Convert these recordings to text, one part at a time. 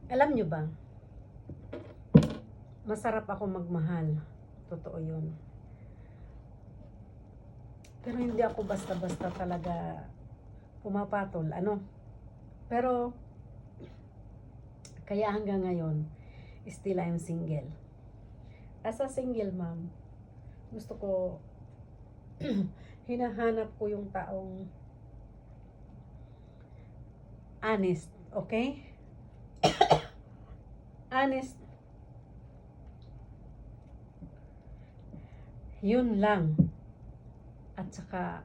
Alam nyo ba, masarap ako magmahal. Totoo yun. Pero hindi ako basta-basta talaga pumapatol. Pero, kaya hanggang ngayon, still I'm single. As a single mom, gusto ko, hinahanap ko yung taong honest, okay? Honest. Yun lang. At saka,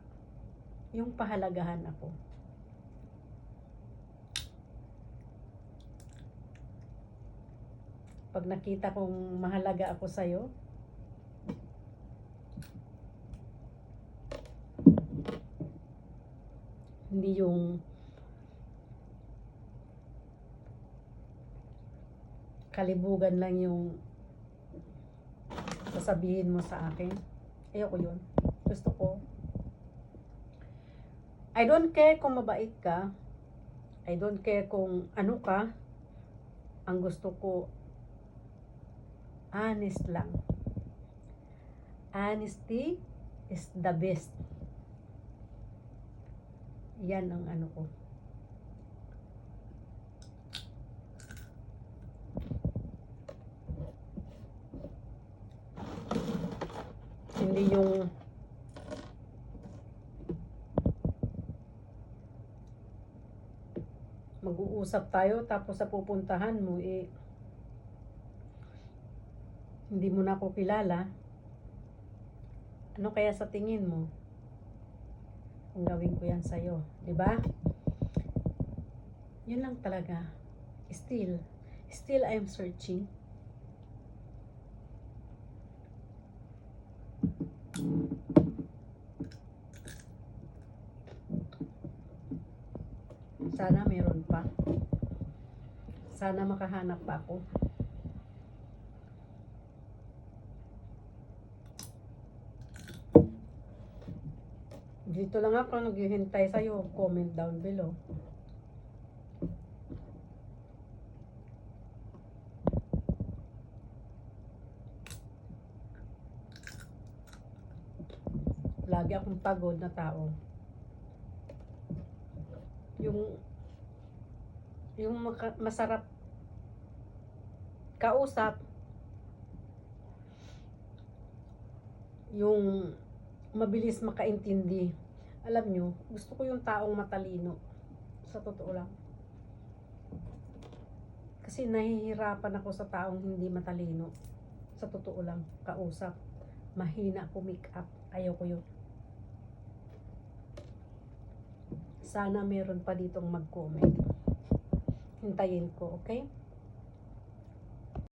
yung pahalagahan ako. Pag nakita kong mahalaga ako sa'yo, hindi yung kalibugan lang yung sasabihin mo sa akin. Ayoko yun. Gusto ko, I don't care kung mabait ka, I don't care kung ano ka, ang gusto ko, honest lang. Honesty is the best. Yan ang ano ko. Hindi yung mag-uusap tayo tapos sa pupuntahan mo hindi mo na ako kilala. Ano kaya sa tingin mo kung gawin ko yan sa'yo, di ba? Yun lang talaga. Still I'm searching. Sana meron pa. Sana makahanap pa ako. Dito lang ako naghihintay sa'yo. Comment down below. Lagi akong pagod na tao. Yung masarap kausap, yung mabilis makaintindi. Alam nyo, gusto ko yung taong matalino. Sa totoo lang. Kasi nahihirapan ako sa taong hindi matalino. Sa totoo lang, kausap. Mahina ako make up. Ayaw ko yun. Sana meron pa ditong mag-comment. Hintayin ko, okay?